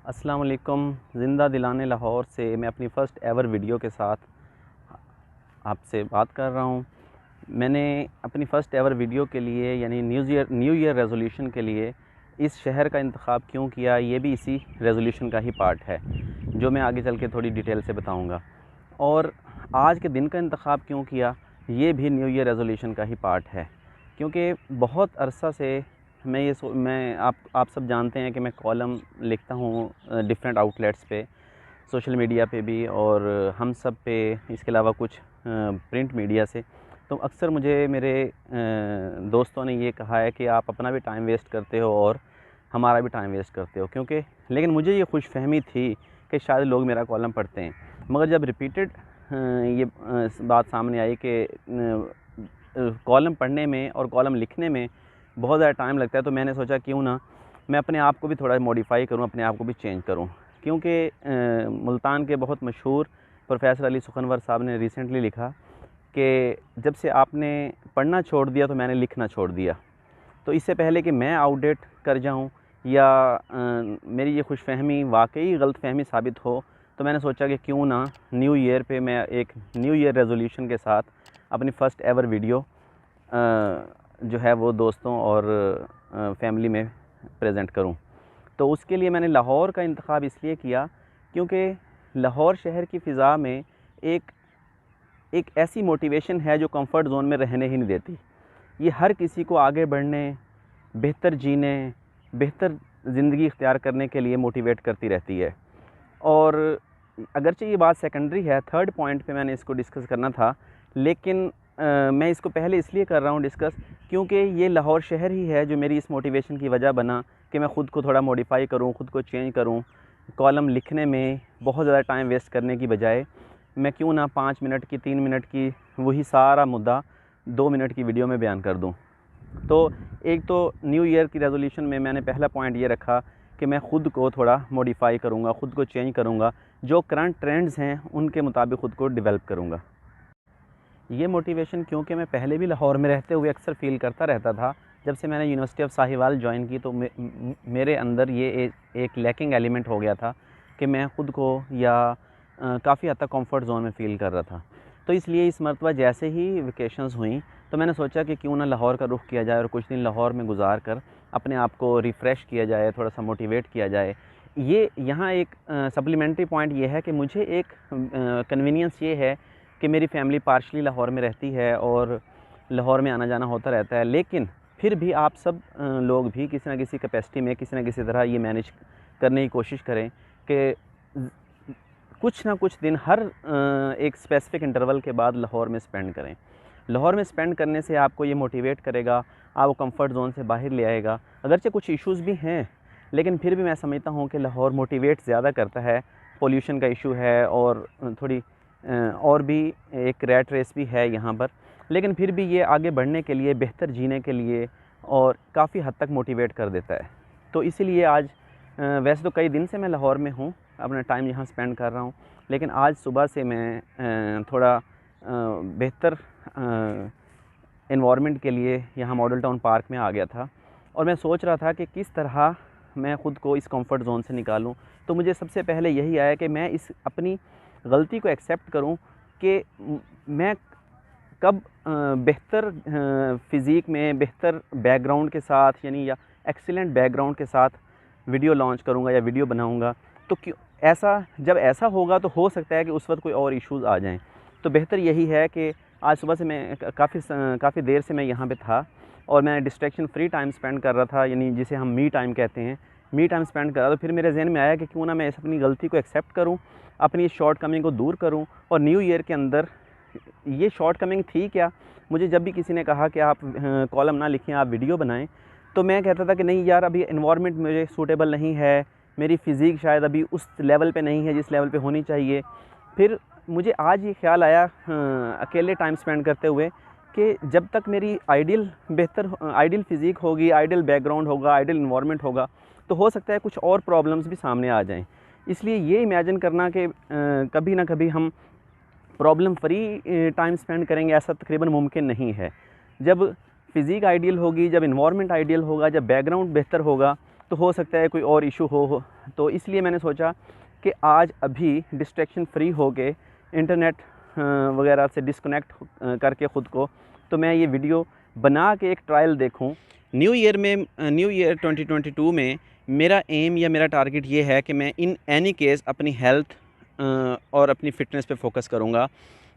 अस्सलाम वालेकुम। ज़िंदा दिलाने लाहौर से मैं अपनी फ़र्स्ट एवर वीडियो के साथ आपसे बात कर रहा हूँ। मैंने अपनी फ़र्स्ट एवर वीडियो के लिए यानी न्यू ईयर रेज़ोल्यूशन के लिए इस शहर का इंतख़ाब क्यों किया, ये भी इसी रेज़ोल्यूशन का ही पार्ट है, जो मैं आगे चल के थोड़ी डिटेल से बताऊँगा। और आज के दिन का इंतख़ाब क्यों किया, ये भी न्यू ईयर रेज़ोल्यूशन का ही पार्ट है। क्योंकि बहुत अरसा से मैं आप सब जानते हैं कि मैं कॉलम लिखता हूँ डिफरेंट आउटलेट्स पे, सोशल मीडिया पे भी और हम सब पे, इसके अलावा कुछ प्रिंट मीडिया से। तो अक्सर मुझे मेरे दोस्तों ने ये कहा है कि आप अपना भी टाइम वेस्ट करते हो और हमारा भी टाइम वेस्ट करते हो, क्योंकि लेकिन मुझे ये खुशफ़हमी थी कि शायद लोग मेरा कॉलम पढ़ते हैं। मगर जब रिपीटेड ये बात सामने आई कि कॉलम पढ़ने में और कॉलम लिखने में बहुत ज़्यादा टाइम लगता है, तो मैंने सोचा क्यों ना मैं अपने आप को भी थोड़ा मॉडिफ़ाई करूं, अपने आप को भी चेंज करूं। क्योंकि मुल्तान के बहुत मशहूर प्रोफेसर अली सुखनवर साहब ने रिसेंटली लिखा कि जब से आपने पढ़ना छोड़ दिया तो मैंने लिखना छोड़ दिया। तो इससे पहले कि मैं आउटडेट कर जाऊं या मेरी ये खुशफ़हमी वाकई गलतफ़हमी साबित हो, तो मैंने सोचा कि क्यों ना न्यू ईयर पे मैं एक न्यू ईयर रेज़ोल्यूशन के साथ अपनी फ़र्स्ट एवर वीडियो जो है वो दोस्तों और फैमिली में प्रेजेंट करूं। तो उसके लिए मैंने लाहौर का इंतख़ाब इसलिए किया क्योंकि लाहौर शहर की फ़िज़ा में एक एक ऐसी मोटिवेशन है जो कंफर्ट ज़ोन में रहने ही नहीं देती। ये हर किसी को आगे बढ़ने, बेहतर जीने, बेहतर ज़िंदगी इख्तियार करने के लिए मोटिवेट करती रहती है। और अगरचे ये बात सेकेंडरी है, थर्ड पॉइंट पे मैंने इसको डिस्कस करना था, लेकिन मैं इसको पहले इसलिए कर रहा हूँ डिस्कस क्योंकि ये लाहौर शहर ही है जो मेरी इस मोटिवेशन की वजह बना कि मैं ख़ुद को थोड़ा मॉडिफ़ाई करूँ, ख़ुद को चेंज करूँ। कॉलम लिखने में बहुत ज़्यादा टाइम वेस्ट करने की बजाय मैं क्यों ना 5 मिनट की, 3 मिनट की वही सारा मुद्दा 2 मिनट की वीडियो में बयान कर दूँ। तो एक तो न्यू ईयर की रेज़ोल्यूशन में मैंने पहला पॉइंट ये रखा कि मैं ख़ुद को थोड़ा मॉडिफ़ाई करूँगा, ख़ुद को चेंज करूँगा, जो करंट ट्रेंड्स हैं उनके मुताबिक ख़ुद को डेवलप करूँगा। ये मोटिवेशन क्योंकि मैं पहले भी लाहौर में रहते हुए अक्सर फ़ील करता रहता था। जब से मैंने यूनिवर्सिटी ऑफ साहिवाल ज्वाइन की तो मेरे अंदर ये एक लैकिंग एलिमेंट हो गया था कि मैं ख़ुद को या काफ़ी हद तक कंफर्ट ज़ोन में फ़ील कर रहा था। तो इसलिए इस मरतबा जैसे ही वेकेशंस हुई तो मैंने सोचा कि क्यों ना लाहौर का रुख किया जाए और कुछ दिन लाहौर में गुजार कर अपने आप को रिफ़्रेश किया जाए, थोड़ा सा मोटिवेट किया जाए। ये यहाँ एक सप्लीमेंट्री पॉइंट ये है कि मुझे एक कन्वीनियंस ये है कि मेरी फ़ैमिली पार्शली लाहौर में रहती है और लाहौर में आना जाना होता रहता है। लेकिन फिर भी आप सब लोग भी किसी न किसी कैपेसिटी में किसी न किसी तरह ये मैनेज करने की कोशिश करें कि कुछ ना कुछ दिन हर एक स्पेसिफ़िक इंटरवल के बाद लाहौर में स्पेंड करें। लाहौर में स्पेंड करने से आपको ये मोटिवेट करेगा, आपको कंफर्ट ज़ोन से बाहर ले आएगा। अगरचे कुछ इश्यूज़ भी हैं, लेकिन फिर भी मैं समझता हूँ कि लाहौर मोटिवेट ज़्यादा करता है। पोल्यूशन का इशू है और थोड़ी और भी एक रैट रेस भी है यहाँ पर, लेकिन फिर भी ये आगे बढ़ने के लिए, बेहतर जीने के लिए और काफ़ी हद तक मोटिवेट कर देता है। तो इसीलिए आज वैसे तो कई दिन से मैं लाहौर में हूँ, अपना टाइम यहाँ स्पेंड कर रहा हूँ, लेकिन आज सुबह से मैं थोड़ा बेहतर एनवायरनमेंट के लिए यहाँ मॉडल टाउन पार्क में आ गया था और मैं सोच रहा था कि किस तरह मैं ख़ुद को इस कंफर्ट ज़ोन से निकालूं। तो मुझे सबसे पहले यही आया कि मैं इस अपनी गलती को एक्सेप्ट करूं कि मैं कब बेहतर फ़िज़ीक में, बेहतर बैकग्राउंड के साथ यानी या एक्सीलेंट बैकग्राउंड के साथ वीडियो लॉन्च करूंगा या वीडियो बनाऊंगा। तो क्यों ऐसा, जब ऐसा होगा तो हो सकता है कि उस वक्त कोई और इश्यूज़ आ जाएं। तो बेहतर यही है कि आज सुबह से मैं काफ़ी देर से मैं यहाँ पे था और मैं डिस्ट्रैक्शन फ्री टाइम स्पेंड कर रहा था, यानी जिसे हम मी टाइम कहते हैं, मी टाइम स्पेंड कर रहा था। तो फिर मेरे जहन में आया कि क्यों ना मैं अपनी गलती को एक्सेप्ट करूं, अपनी इस शॉर्ट कमिंग को दूर करूं और न्यू ईयर के अंदर ये शॉर्ट कमिंग थी क्या, मुझे जब भी किसी ने कहा कि आप कॉलम ना लिखें, आप वीडियो बनाएं, तो मैं कहता था कि नहीं यार, अभी एनवायरनमेंट मुझे सूटेबल नहीं है, मेरी फ़िज़ीक शायद अभी उस लेवल पे नहीं है जिस लेवल पे होनी चाहिए। फिर मुझे आज ये ख्याल आया अकेले टाइम स्पेंड करते हुए कि जब तक मेरी आइडियल फ़िज़ीक होगी, आइडियल बैकग्राउंड होगा, आइडियल एनवायरनमेंट होगा, तो हो सकता है कुछ और प्रॉब्लम्स भी सामने आ जाएं। इसलिए ये इमेजिन करना कि कभी ना कभी हम प्रॉब्लम फ्री टाइम स्पेंड करेंगे, ऐसा तकरीबन मुमकिन नहीं है। जब फ़िज़ीक आइडियल होगी, जब एनवायरनमेंट आइडियल होगा, जब बैकग्राउंड बेहतर होगा, तो हो सकता है कोई और इशू हो। तो इसलिए मैंने सोचा कि आज अभी डिस्ट्रैक्शन फ्री हो के इंटरनेट वगैरह से डिस्कनेक्ट करके ख़ुद को, तो मैं ये वीडियो बना के एक ट्रायल देखूं। न्यू ईयर 2022 में मेरा एम या मेरा टारगेट ये है कि मैं इन एनी केस अपनी हेल्थ और अपनी फ़िटनेस पे फोकस करूँगा,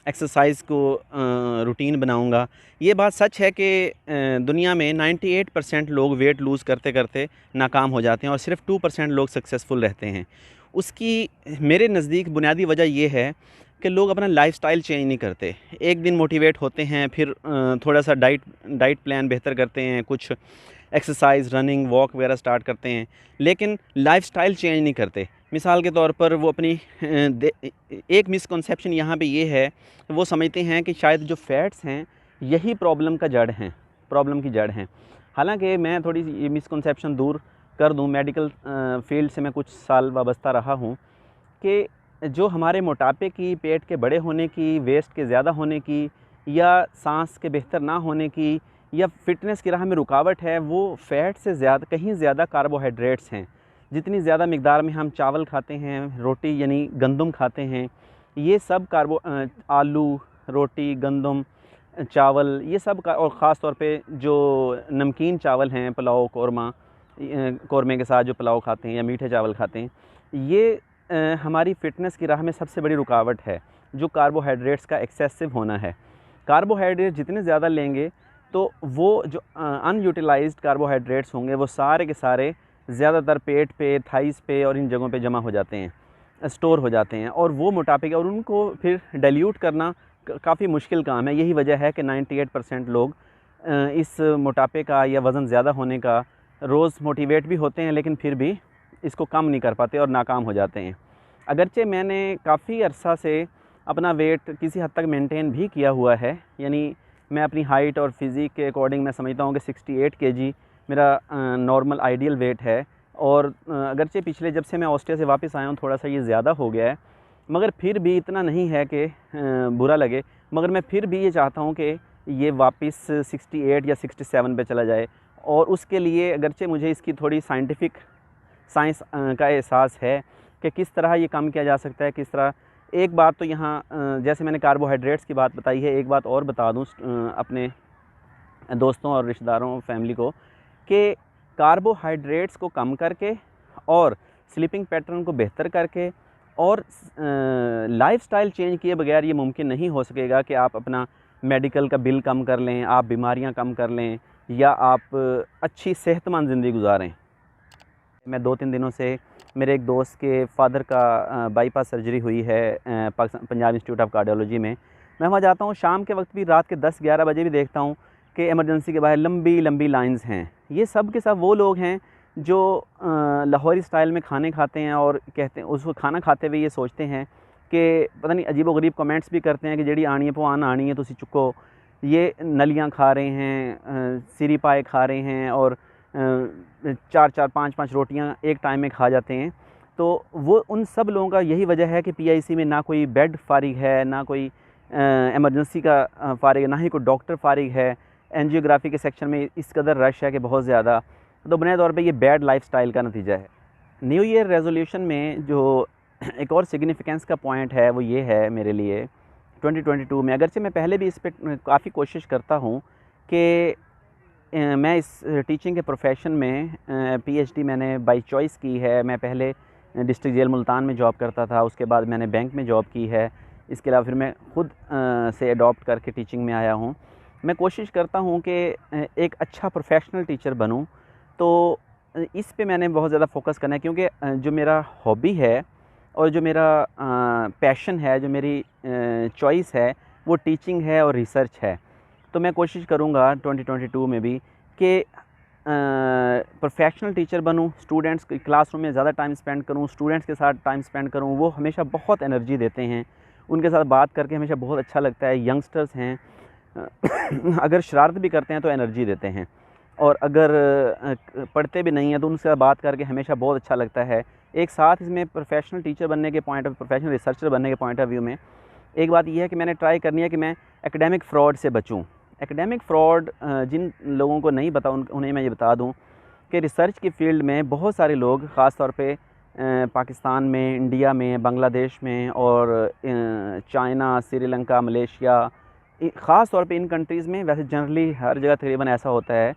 एक्सरसाइज को रूटीन बनाऊँगा। ये बात सच है कि दुनिया में 98% लोग वेट लूज़ करते करते नाकाम हो जाते हैं और सिर्फ 2% लोग सक्सेसफुल रहते हैं। उसकी मेरे नज़दीक बुनियादी वजह ये है कि लोग अपना लाइफ़स्टाइल चेंज नहीं करते। एक दिन मोटिवेट होते हैं, फिर थोड़ा सा डाइट प्लान बेहतर करते हैं, कुछ एक्सरसाइज, रनिंग, वॉक वगैरह स्टार्ट करते हैं, लेकिन लाइफ़स्टाइल चेंज नहीं करते। मिसाल के तौर पर वो अपनी एक मिसकंसेप्शन यहाँ पे ये है, वो समझते हैं कि शायद जो फ़ैट्स हैं यही प्रॉब्लम की जड़ हैं। हालांकि मैं थोड़ी सी ये मिसकंसेप्शन दूर कर दूं, मेडिकल फील्ड से मैं कुछ साल वाबस्ता रहा हूं, कि जो हमारे मोटापे की, पेट के बड़े होने की, वेस्ट के ज़्यादा होने की, या सांस के बेहतर ना होने की, या फ़िटनेस की राह में रुकावट है, वो फ़ैट से कहीं ज़्यादा कार्बोहाइड्रेट्स हैं। जितनी ज़्यादा मिक़दार में हम चावल खाते हैं, रोटी यानी गंदम खाते हैं, ये सब आलू, रोटी, गंदम, चावल, ये सब का, और ख़ास तौर पे जो नमकीन चावल हैं, पुलाव, कौरमे के साथ जो पुलाव खाते हैं या मीठे चावल खाते हैं, ये हमारी फ़िटनेस की राह में सबसे बड़ी रुकावट है, जो कार्बोहाइड्रेट्स का एक्सेसिव होना है। कार्बोहाइड्रेट जितने ज़्यादा लेंगे तो वो जो अनयूटिलाइज्ड कार्बोहाइड्रेट्स होंगे वो सारे के सारे ज़्यादातर पेट पे, थाइस पे और इन जगहों पे जमा हो जाते हैं, स्टोर हो जाते हैं, और वो मोटापे के, और उनको फिर डाइल्यूट करना काफ़ी मुश्किल काम है। यही वजह है कि 98% लोग इस मोटापे का या वज़न ज़्यादा होने का रोज़ मोटिवेट भी होते हैं, लेकिन फिर भी इसको कम नहीं कर पाते और नाकाम हो जाते हैं। अगरचे मैंने काफ़ी अरसा से अपना वेट किसी हद तक मेंटेन भी किया हुआ है, यानी मैं अपनी हाइट और फिज़िक के अकॉर्डिंग मैं समझता हूँ कि 68 केजी मेरा नॉर्मल आइडियल वेट है, और अगरचे पिछले जब से मैं ऑस्ट्रिया से वापस आया हूँ थोड़ा सा ये ज़्यादा हो गया है, मगर फिर भी इतना नहीं है कि बुरा लगे। मगर मैं फिर भी ये चाहता हूँ कि ये वापस 68 या 67 पे चला जाए, और उसके लिए अगरचे मुझे इसकी थोड़ी साइंस का एहसास है कि किस तरह ये कम किया जा सकता है, किस तरह। एक बात तो यहाँ जैसे मैंने कार्बोहाइड्रेट्स की बात बताई है, एक बात और बता दूँ अपने दोस्तों और रिश्तेदारों, फैमिली को, कि कार्बोहाइड्रेट्स को कम करके और स्लीपिंग पैटर्न को बेहतर करके और लाइफ़स्टाइल चेंज किए बगैर ये मुमकिन नहीं हो सकेगा कि आप अपना मेडिकल का बिल कम कर लें, आप बीमारियां कम कर लें, या आप अच्छी सेहतमंद ज़िंदगी गुजारें। मैं 2-3 दिनों से मेरे एक दोस्त के फादर का बाईपास सर्जरी हुई है पंजाब इंस्टीट्यूट ऑफ कार्डियोलॉजी में। मैं वहाँ जाता हूँ शाम के वक्त भी, रात के 10-11 बजे भी देखता हूँ कि इमरजेंसी के बाहर लंबी लंबी लाइंस हैं। ये सब के सब वो लोग हैं जो लाहौरी स्टाइल में खाने खाते हैं, और कहते हैं उसको खाना खाते हुए ये सोचते हैं कि पता नहीं अजीबो-गरीब कमेंट्स भी करते हैं कि जेड़ी आनी है पवान आनी है, तुसी चुको। ये नलियाँ खा रहे हैं, सिरी पाए खा रहे हैं, और 4-4, 5-5 रोटियां एक टाइम में खा जाते हैं। तो वो उन सब लोगों का यही वजह है कि पीआईसी में ना कोई बेड फारिग है, ना कोई इमरजेंसी का फारिग है, ना ही कोई डॉक्टर फारिग है। एंजियोग्राफी के सेक्शन में इस कदर रश है कि बहुत ज़्यादा। तो बुनियादी तौर पे ये बैड लाइफस्टाइल का नतीजा है। न्यू ईयर रेजोल्यूशन में जो एक और सिग्निफिकेंस का पॉइंट है वो ये है मेरे लिए 2022 में, अगरचे मैं पहले भी इस पे काफ़ी कोशिश करता हूँ कि मैं इस टीचिंग के प्रोफेशन में पीएचडी मैंने बाय चॉइस की है। मैं पहले डिस्ट्रिक्ट जेल मुल्तान में जॉब करता था, उसके बाद मैंने बैंक में जॉब की है। इसके अलावा फिर मैं ख़ुद से अडॉप्ट करके टीचिंग में आया हूँ। मैं कोशिश करता हूँ कि एक अच्छा प्रोफेशनल टीचर बनूँ, तो इस पे मैंने बहुत ज़्यादा फोकस करना है, क्योंकि जो मेरा हॉबी है और जो मेरा पैशन है, जो मेरी चॉइस है, वो टीचिंग है और रिसर्च है। तो मैं कोशिश करूँगा 2022 में भी कि प्रोफेशनल टीचर बनूँ, स्टूडेंट्स क्लासरूम में ज़्यादा टाइम स्पेंड करूँ, स्टूडेंट्स के साथ टाइम स्पेंड करूँ। वो हमेशा बहुत एनर्जी देते हैं, उनके साथ बात करके हमेशा बहुत अच्छा लगता है। यंगस्टर्स हैं अगर शरारत भी करते हैं तो एनर्जी देते हैं, और अगर पढ़ते भी नहीं हैं तो उनसे बात करके हमेशा बहुत अच्छा लगता है। एक साथ इसमें प्रोफेशनल टीचर बनने के पॉइंट ऑफ, प्रोफेशनल रिसर्चर बनने के पॉइंट ऑफ व्यू में एक बात यह है कि मैंने ट्राई करनी है कि मैं एकेडमिक फ़्रॉड से बचूँ। एकेडमिक फ़्रॉड जिन लोगों को नहीं पता उन्हें मैं ये बता दूं कि रिसर्च की फ़ील्ड में बहुत सारे लोग ख़ास तौर पे पाकिस्तान में, इंडिया में, बांग्लादेश में और चाइना, श्रीलंका, मलेशिया, ख़ास तौर पे इन कंट्रीज़ में, वैसे जनरली हर जगह तकरीबन ऐसा होता है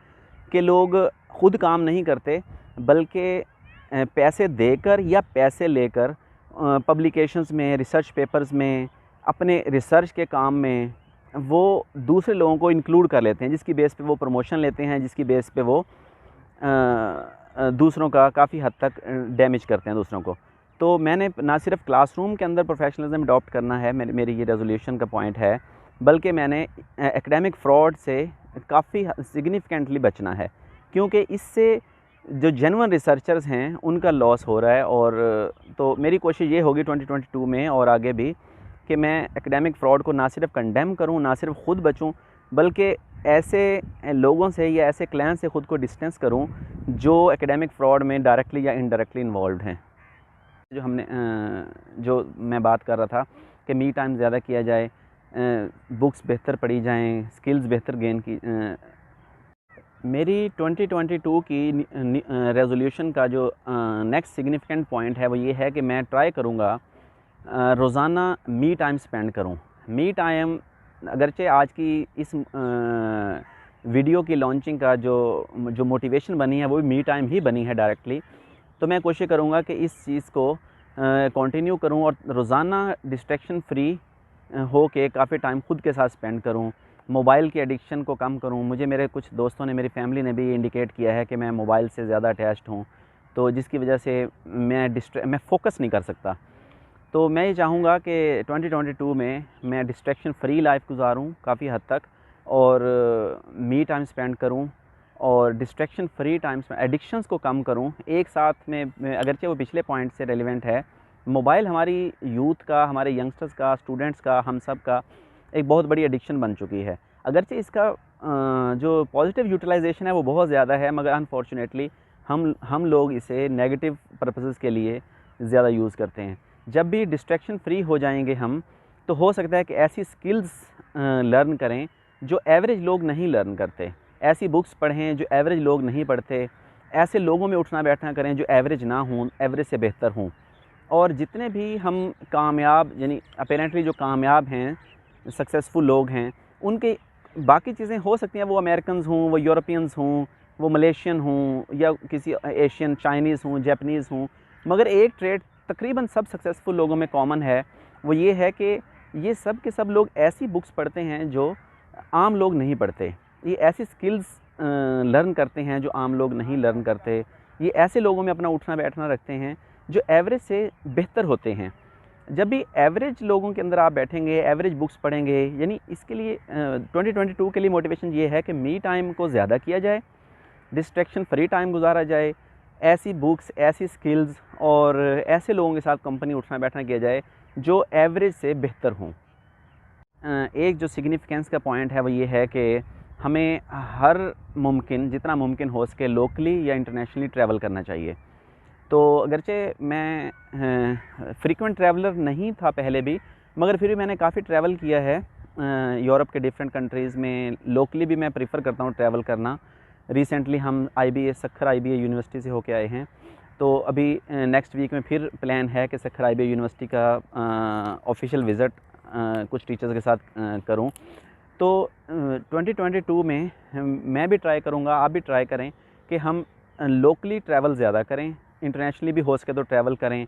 कि लोग ख़ुद काम नहीं करते बल्कि पैसे देकर या पैसे लेकर पब्लिकेशंस में, रिसर्च पेपर्स में, अपने रिसर्च के काम में वो दूसरे लोगों को इंक्लूड कर लेते हैं, जिसकी बेस पे वो प्रमोशन लेते हैं, जिसकी बेस पे वो दूसरों का काफ़ी हद तक डैमेज करते हैं दूसरों को। तो मैंने ना सिर्फ क्लासरूम के अंदर प्रोफेशनलिज्म अडॉप्ट करना है, मेरी ये रेजोल्यूशन का पॉइंट है, बल्कि मैंने एकेडमिक फ़्रॉड से काफ़ी सिग्निफिकेंटली बचना है, क्योंकि इससे जो जेन्युइन रिसर्चर्स हैं उनका लॉस हो रहा है। और तो मेरी कोशिश ये होगी 2022 में और आगे भी कि मैं एकेडमिक फ़्रॉड को ना सिर्फ कंडेम करूं, ना सिर्फ ख़ुद बचूं, बल्कि ऐसे लोगों से या ऐसे क्लैन से ख़ुद को डिस्टेंस करूं जो एकेडमिक फ़्रॉड में डायरेक्टली या इनडायरेक्टली इन्वॉल्व हैं। जो मैं बात कर रहा था कि मी टाइम ज़्यादा किया जाए, बुक्स बेहतर पढ़ी जाएँ, स्किल्स बेहतर गेन की। मेरी 2022 की रेज़ोल्यूशन का जो नेक्स्ट सिग्निफिकेंट पॉइंट है वो ये है कि मैं ट्राई करूँगा रोज़ाना मी टाइम स्पेंड करूँ। मी टाइम, अगरचे आज की इस वीडियो की लॉन्चिंग का जो मोटिवेशन बनी है वो भी मी टाइम ही बनी है डायरेक्टली, तो मैं कोशिश करूँगा कि इस चीज़ को कंटिन्यू करूँ और रोज़ाना डिस्ट्रैक्शन फ्री हो के काफ़ी टाइम खुद के साथ स्पेंड करूँ, मोबाइल की एडिक्शन को कम करूँ। मुझे मेरे कुछ दोस्तों ने, मेरी फैमिली ने भी इंडिकेट किया है कि मैं मोबाइल से ज़्यादा अटैच्ड हूँ, तो जिसकी वजह से मैं फ़ोकस नहीं कर सकता। तो मैं ये चाहूँगा कि 2022 में मैं डिस्ट्रैक्शन फ्री लाइफ गुजारूँ काफ़ी हद तक, और मी टाइम स्पेंड करूँ और डिस्ट्रैक्शन फ्री टाइम्स में एडिक्शंस को कम करूँ। एक साथ में अगरचे वो पिछले पॉइंट से रेलिवेंट है, मोबाइल हमारी यूथ का, हमारे यंगस्टर्स का, स्टूडेंट्स का, हम सब का एक बहुत बड़ी एडिक्शन बन चुकी है। अगरचे इसका जो पॉजिटिव यूटिलाइजेशन है वो बहुत ज़्यादा है, मगर अनफॉर्चुनेटली हम लोग इसे नेगेटिव पर्पसेस के लिए ज़्यादा यूज़ करते हैं। जब भी डिस्ट्रैक्शन फ्री हो जाएंगे हम, तो हो सकता है कि ऐसी स्किल्स लर्न करें जो एवरेज लोग नहीं लर्न करते, ऐसी बुक्स पढ़ें जो एवरेज लोग नहीं पढ़ते, ऐसे लोगों में उठना बैठना करें जो एवरेज ना हों, एवरेज से बेहतर हों। और जितने भी हम कामयाब, यानी अपेरेंटली जो कामयाब हैं, सक्सेसफुल लोग हैं, उनके बाकी चीज़ें हो सकती हैं वो अमेरिकन्स हों, वो यूरोपियंस हों, वो मलेशियन हों, या किसी एशियन, चाइनीज़ हों, जापानीज़ हों, मगर एक ट्रेड तकरीबन सब सक्सेसफुल लोगों में कॉमन है, वो ये है कि ये सब के सब लोग ऐसी बुक्स पढ़ते हैं जो आम लोग नहीं पढ़ते। ये ऐसी स्किल्स लर्न करते हैं जो आम लोग नहीं लर्न करते। ये ऐसे लोगों में अपना उठना बैठना रखते हैं जो एवरेज से बेहतर होते हैं। जब भी एवरेज लोगों के अंदर आप बैठेंगे, एवरेज बुक्स पढ़ेंगे, यानी इसके लिए 2022 के लिए मोटिवेशन ये है कि मी टाइम को ज़्यादा किया जाए, डिस्ट्रैक्शन फ्री टाइम गुजारा जाए, ऐसी बुक्स, ऐसी स्किल्स और ऐसे लोगों के साथ कंपनी उठना बैठना किया जाए जो एवरेज से बेहतर हों। एक जो सिग्निफिकेंस का पॉइंट है वो ये है कि हमें जितना मुमकिन हो सके लोकली या इंटरनेशनली ट्रैवल करना चाहिए। तो अगरचे मैं फ्रीक्वेंट ट्रैवलर नहीं था पहले भी, मगर फिर भी मैंने काफ़ी ट्रैवल किया है यूरोप के डिफरेंट कंट्रीज़ में। लोकली भी मैं प्रेफर करता हूँ ट्रैवल करना। रिसेंटली हम सखर IBA यूनिवर्सिटी से होके आए हैं, तो अभी नेक्स्ट वीक में फिर प्लान है कि सखर IBA यूनिवर्सिटी का ऑफिशियल विज़िट कुछ टीचर्स के साथ करूं। तो 2022 में मैं भी ट्राई करूंगा, आप भी ट्राई करें कि हम लोकली ट्रैवल ज़्यादा करें, इंटरनेशनली भी हो सके तो ट्रैवल करें।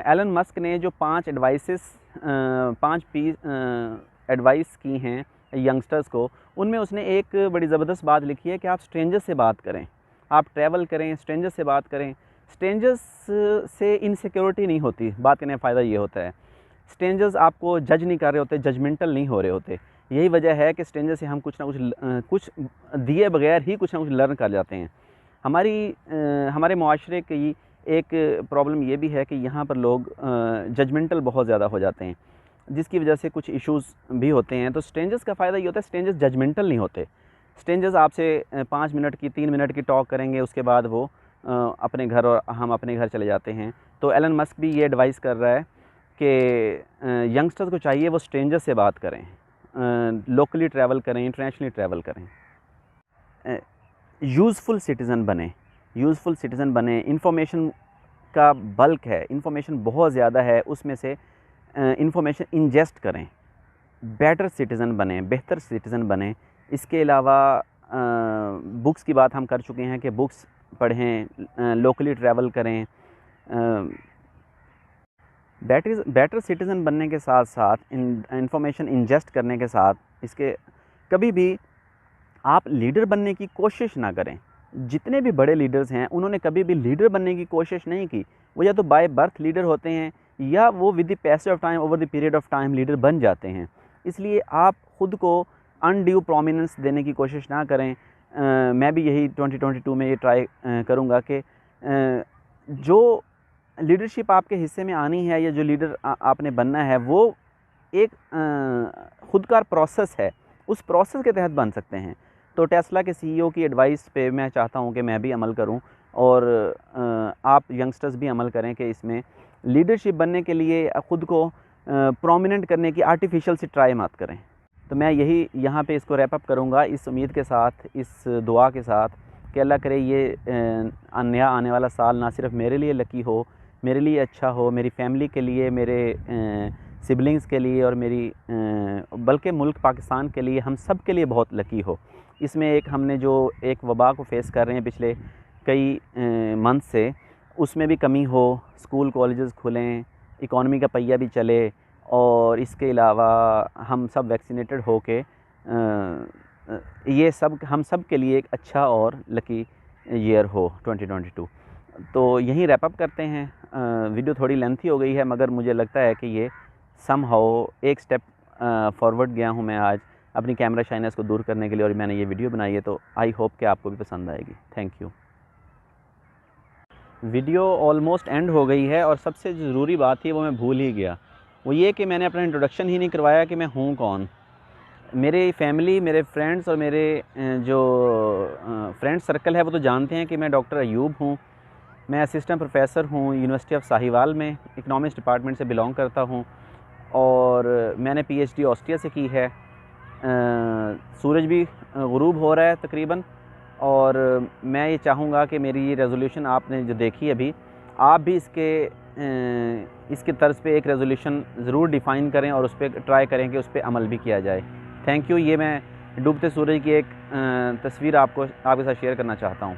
एलन मस्क ने जो 5 एडवाइस की हैं यंगस्टर्स को, उनमें उसने एक बड़ी ज़बरदस्त बात लिखी है कि आप स्ट्रेंजर्स से बात करें, आप ट्रैवल करें, स्ट्रेंजर्स से बात करें। स्ट्रेंजर्स से इनसिक्योरिटी नहीं होती, बात करने का फ़ायदा ये होता है। स्ट्रेंजर्स आपको जज नहीं कर रहे होते, जजमेंटल नहीं हो रहे होते। यही वजह है कि स्ट्रेंजर से हम कुछ ना कुछ दिए बगैर ही कुछ ना कुछ लर्न कर जाते हैं। हमारे मुआशरे की एक प्रॉब्लम ये भी है कि यहाँ पर लोग जजमेंटल बहुत ज़्यादा हो जाते हैं, जिसकी वजह से कुछ इश्यूज़ भी होते हैं। तो स्ट्रेंजर्स का फ़ायदा ये होता है, स्ट्रेंजर्स जजमेंटल नहीं होते। स्ट्रेंजर्स आपसे 5 मिनट की, 3 मिनट की टॉक करेंगे, उसके बाद वो अपने घर और हम अपने घर चले जाते हैं। तो एलन मस्क भी ये एडवाइस कर रहा है कि यंगस्टर्स को चाहिए वो स्ट्रेंजर से बात करें, लोकली ट्रैवल करें, इंटरनेशनली ट्रैवल करें, यूज़फुल सिटीज़न बने। यूज़फुल सिटीज़न बने। इंफॉर्मेशन का बल्क है, इंफॉर्मेशन बहुत ज़्यादा है, उसमें से इंफॉर्मेशन इंजेस्ट करें, बेटर सिटीज़न बने, बेहतर सिटीज़न बने। इसके अलावा बुक्स की बात हम कर चुके हैं कि बुक्स पढ़ें, लोकली ट्रैवल करें। बेटर सिटीज़न बनने के साथ साथ इंफॉर्मेशन इंजेस्ट करने के साथ इसके कभी भी आप लीडर बनने की कोशिश ना करें। जितने भी बड़े लीडर्स हैं उन्होंने कभी भी लीडर बनने की कोशिश नहीं की। वो या तो बाय बर्थ लीडर होते हैं या वो with the passage of time, over the period of time leader बन जाते हैं। इसलिए आप ख़ुद को अनड्यू प्रोमिनेंस देने की कोशिश ना करें। मैं भी यही 2022 में ये ट्राई करूँगा कि जो लीडरशिप आपके हिस्से में आनी है या जो लीडर आपने बनना है वो एक खुद का प्रोसेस है, उस प्रोसेस के तहत बन सकते हैं। तो टेस्ला के सीईओ की एडवाइस पे मैं चाहता हूँ कि मैं भी अमल करूँ और आप यंगस्टर्स भी अमल करें कि इसमें लीडरशिप बनने के लिए ख़ुद को प्रोमिनेंट करने की आर्टिफिशियल से ट्राई मत करें। तो मैं यही यहाँ पे इसको रैप अप करूँगा इस उम्मीद के साथ, इस दुआ के साथ कि अल्लाह करे ये नया आने वाला साल ना सिर्फ मेरे लिए लकी हो, मेरे लिए अच्छा हो, मेरी फैमिली के लिए, मेरे सिबलिंग्स के लिए और मेरी बल्कि मुल्क पाकिस्तान के लिए, हम सब के लिए बहुत लकी हो। इसमें हमने जो एक वबा को फेस कर रहे हैं पिछले कई मंथ से, उसमें भी कमी हो, स्कूल कॉलेजेस खुलें, इकॉनमी का पहिया भी चले और इसके अलावा हम सब वैक्सीनेटेड हो के ये सब हम सब के लिए एक अच्छा और लकी ईयर हो 2022। तो यहीं रैप अप करते हैं। वीडियो थोड़ी लेंथी हो गई है मगर मुझे लगता है कि ये समहाउ एक स्टेप फॉरवर्ड गया हूँ मैं आज अपनी कैमरा शाइनेस को दूर करने के लिए और मैंने ये वीडियो बनाई है। तो आई होप कि आपको भी पसंद आएगी। Thank you. Video almost and हो गई है और सबसे ज़रूरी बात थी वो मैं भूल ही गया, वो ये कि मैंने अपना इंट्रोडक्शन ही नहीं करवाया कि मैं हूँ कौन। मेरी फैमिली, मेरे फ्रेंड्स और मेरे जो फ्रेंड सर्कल है वो तो जानते हैं कि मैं डॉक्टर अयूब हूँ। मैं असिस्टेंट प्रोफेसर हूँ यूनिवर्सिटी ऑफ साहिवाल में, इकनॉमिक्स डिपार्टमेंट से बिलोंग करता हूँ और मैंने पीएचडी ऑस्ट्रिया से की है। सूरज भी गुरूब हो रहा है तकरीबन और मैं ये चाहूँगा कि मेरी ये रेजोल्यूशन आपने जो देखी अभी, आप भी इसके तर्ज पे एक रेजोल्यूशन ज़रूर डिफ़ाइन करें और उस पर ट्राई करें कि उस पर अमल भी किया जाए। Thank you. ये मैं डूबते सूरज की एक तस्वीर आपके साथ शेयर करना चाहता हूँ।